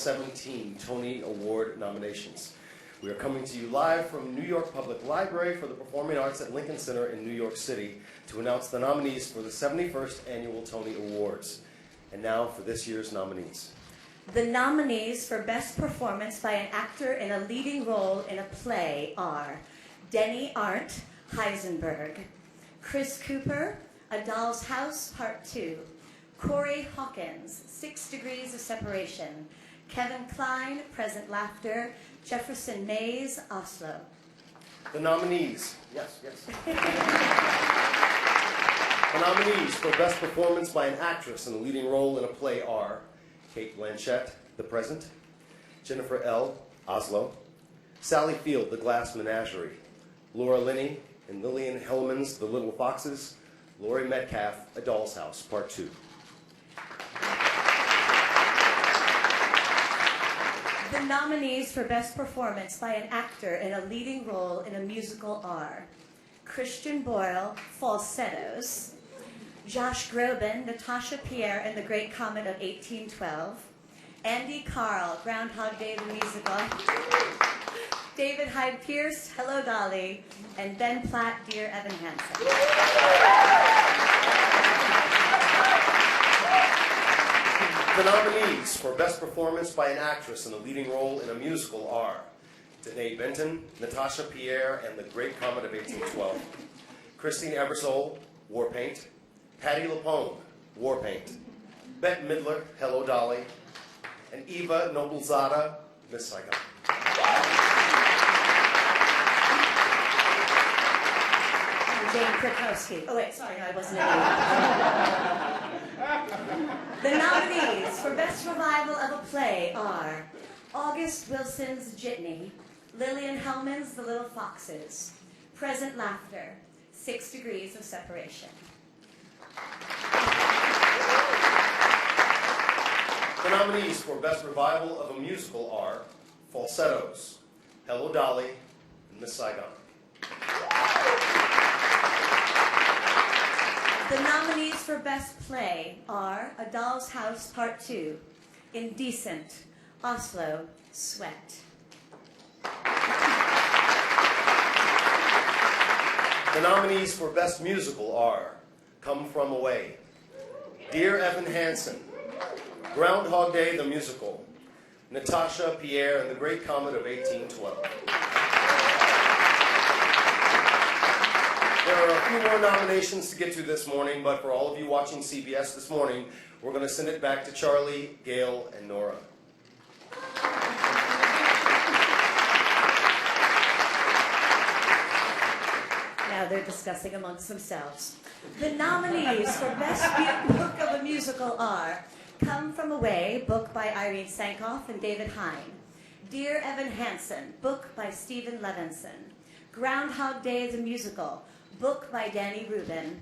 17 Tony Award nominations. We are coming to you live from New York Public Library for the Performing Arts at Lincoln Center in New York City to announce the nominees for the 71st Annual Tony Awards. And now for this year's nominees. The nominees for Best Performance by an Actor in a Leading Role in a Play are Denny Arndt, Heisenberg; Chris Cooper, A Doll's House, Part 2; Corey Hawkins, 6 Degrees of Separation; Kevin Kline, Present Laughter; Jefferson Mays, Oslo. The nominees, yes. The nominees for Best Performance by an Actress in a Leading Role in a Play are Kate Blanchett, The Present; Jennifer L., Oslo; Sally Field, The Glass Menagerie; Laura Linney and Lillian Hellman's The Little Foxes; Laurie Metcalf, A Doll's House, Part 2. The nominees for Best Performance by an Actor in a Leading Role in a Musical are Christian Boyle, Falsettos; Josh Groban, Natasha Pierre and the Great Comet of 1812; Andy Carl, Groundhog Day the Musical; David Hyde Pierce, Hello Dolly; and Ben Platt, Dear Evan Hansen. The nominees for Best Performance by an Actress in a Leading Role in a Musical are Danae Benton, Natasha Pierre and the Great Comet of 1812; Christine Ebersole, War Paint; Patti LuPone, War Paint; Bette Midler, Hello Dolly; and Eva Noblezada, Miss Saigon. Jane Krakowski. Oh wait, sorry, no, I wasn't in it. The nominees for Best Revival of a Play are August Wilson's Jitney; Lillian Hellman's The Little Foxes; Present Laughter; 6 Degrees of Separation. The nominees for Best Revival of a Musical are Falsettos, Hello Dolly, and Miss Saigon. The nominees for Best Play are A Doll's House, Part 2, Indecent, Oslo, Sweat. The nominees for Best Musical are Come From Away, Dear Evan Hansen, Groundhog Day the Musical, Natasha Pierre and the Great Comet of 1812. There are a few more nominations to get to this morning, but for all of you watching CBS this morning, we're going to send it back to Charlie, Gail, and Nora. Now they're discussing amongst themselves. The nominees for Best Book of a Musical are Come From Away, book by Irene Sankoff and David Hine; Dear Evan Hansen, book by Stephen Levinson; Groundhog Day the Musical, book by Danny Rubin;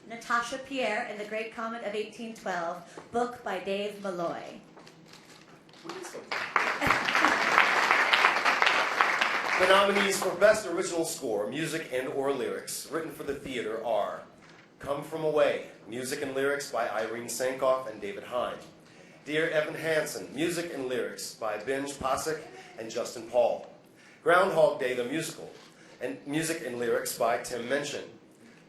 Natasha Pierre and the Great Comet of 1812, book by Dave Malloy. The nominees for Best Original Score, Music and/or Lyrics, written for the theater are Come From Away, music and lyrics by Irene Sankoff and David Hine; Dear Evan Hansen, music and lyrics by Benj Pasek and Justin Paul; Groundhog Day the Musical, and music and lyrics by Tim Minchin;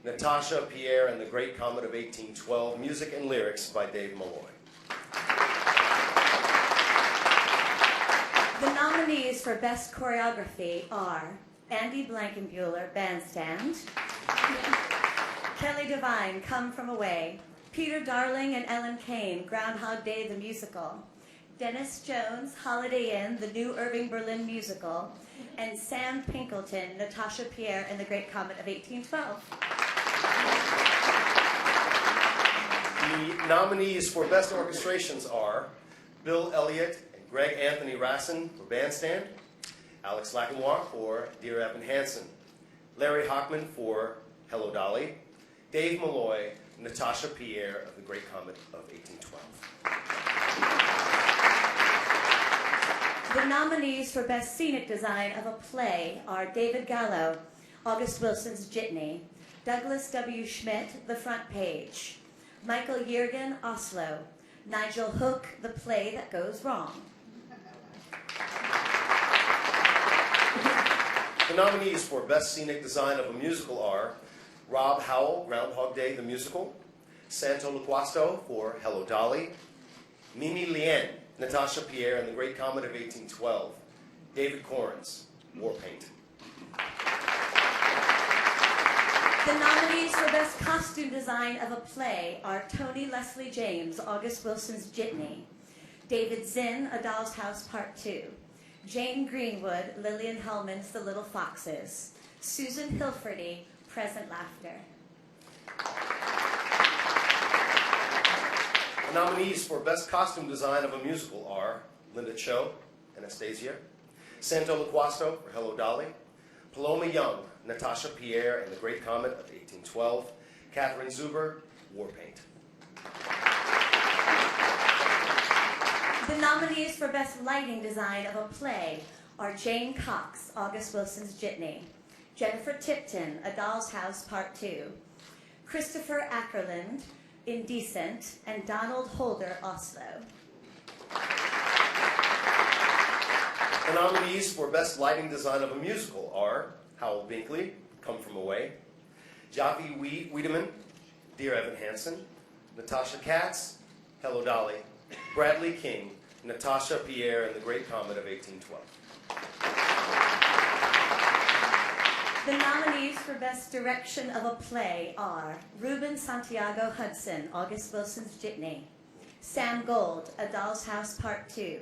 Natasha Pierre and the Great Comet of 1812, music and lyrics by Dave Malloy. The nominees for Best Choreography are Andy Blankenbuehler, Bandstand; Kelly Devine, Come From Away; Peter Darling and Ellen Kane, Groundhog Day the Musical; Dennis Jones, Holiday Inn, the new Irving Berlin musical; and Sam Pinkelton, Natasha Pierre and the Great Comet of 1812. The nominees for Best Orchestrations are Bill Elliott and Greg Anthony Rassin for Bandstand; Alex Lacanoir for Dear Evan Hansen; Larry Hockman for Hello Dolly; Dave Malloy, Natasha Pierre of the Great Comet of 1812. The nominees for Best Scenic Design of a Play are David Gallo, August Wilson's Jitney; Douglas W. Schmidt, The Front Page; Michael Yergin, Oslo; Nigel Hook, The Play That Goes Wrong. The nominees for Best Scenic Design of a Musical are Rob Howell, Groundhog Day the Musical, Santo Loquasto for Hello Dolly, Mimi Lien, Natasha Pierre and the Great Comet of 1812, David Corns, War Paint. The nominees for Best Costume Design of a Play are Tony Leslie James, August Wilson's Jitney, David Zinn, A Doll's House Part 2, Jane Greenwood, Lillian Hellman's The Little Foxes, Susan Hilferty, Present Laughter. The nominees for Best Costume Design of a Musical are Linda Cho, Anastasia, Santo Loquasto for Hello Dolly, Paloma Young, Natasha Pierre and the Great Comet of 1812, Catherine Zuber, War Paint. The nominees for Best Lighting Design of a Play are Jane Cox, August Wilson's Jitney, Jennifer Tipton, A Doll's House Part 2, Christopher Ackerland, Indecent, and Donald Holder, Oslo. The nominees for Best Lighting Design of a Musical are Howell Binkley, Come From Away, Javi Wiedemann, Dear Evan Hansen, Natasha Katz, Hello Dolly, Bradley King, Natasha Pierre and the Great Comet of 1812. The nominees for Best Direction of a Play are Ruben Santiago Hudson, August Wilson's Jitney, Sam Gold, A Doll's House Part 2,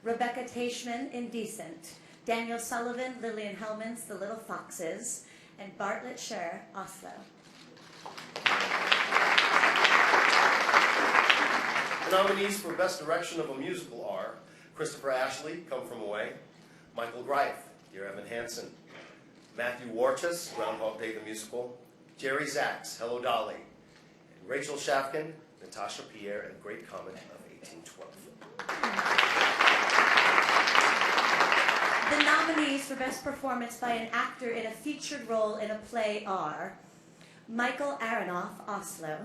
Rebecca Teichman, Indecent, Daniel Sullivan, Lillian Hellman's The Little Foxes, and Bartlett Scher, Oslo. The nominees for Best Direction of a Musical are Christopher Ashley, Come From Away, Michael Greif, Dear Evan Hansen, Matthew Warchus, Groundhog Day the Musical, Jerry Zaks, Hello Dolly, and Rachel Shafkin, Natasha Pierre and the Great Comet of 1812. The nominees for Best Performance by an Actor in a Featured Role in a Play are Michael Aronoff, Oslo,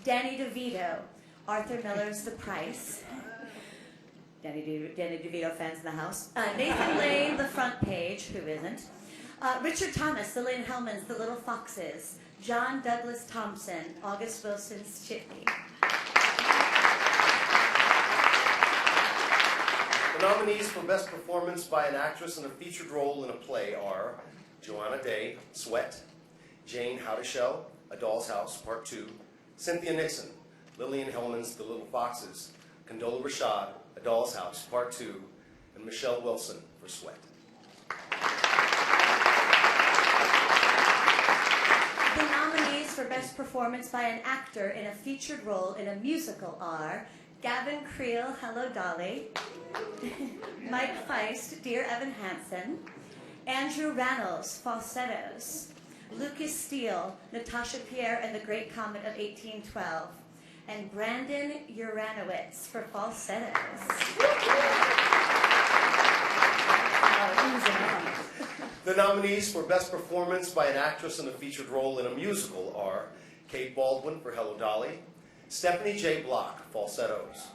Danny DeVito, Arthur Miller's The Price, Danny DeVito fans in the house, Nathan Lane, The Front Page, who isn't, Richard Thomas, Lillian Hellman's The Little Foxes, John Douglas Thompson, August Wilson's Chitney. The nominees for Best Performance by an Actress in a Featured Role in a Play are Joanna Day, Sweat, Jane Howdeshell, A Doll's House, Part 2, Cynthia Nixon, Lillian Hellman's The Little Foxes, Condola Rashad, A Doll's House, Part 2, and Michelle Wilson for Sweat. The nominees for Best Performance by an Actor in a Featured Role in a Musical are Gavin Creel, Hello Dolly, Mike Feist, Dear Evan Hansen, Andrew Rannells, Falsettos, Lucas Steele, Natasha Pierre and the Great Comet of 1812, and Brandon Uranowitz for Falsettos. The nominees for Best Performance by an Actress in a Featured Role in a Musical are Kate Baldwin for Hello Dolly, Stephanie J. Block, Falsettos,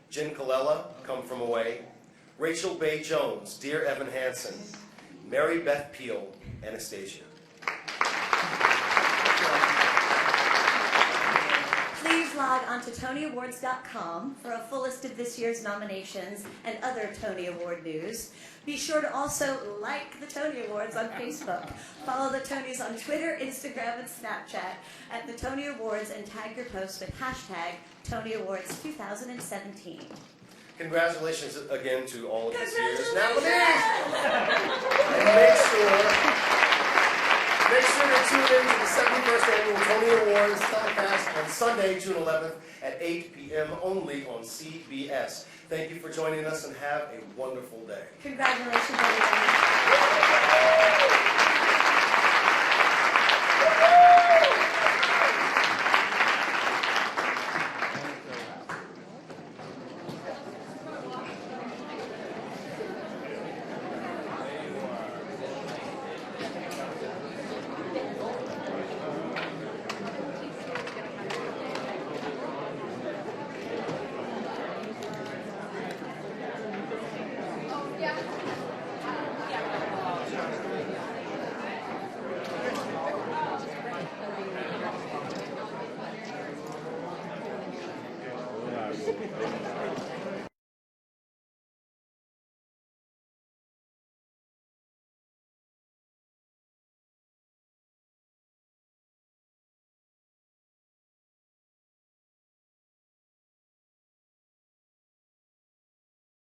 Jen Colella, Come From Away, Rachel Bay Jones, Dear Evan Hansen, Mary Beth Peel, Anastasia. Please log on to TonyAwards.com for a full list of this year's nominations and other Tony Award news. Be sure to also like the Tony Awards on Facebook. Follow the Tonys on Twitter, Instagram, and Snapchat at the Tony Awards and tag your posts with hashtag Tony Awards 2017. Congratulations again to all of this year's nominees. And make sure to tune in to the 71st Annual Tony Awards telecast on Sunday, June 11th at 8 p.m. only on CBS. Thank you for joining us and have a wonderful day. Congratulations, everybody.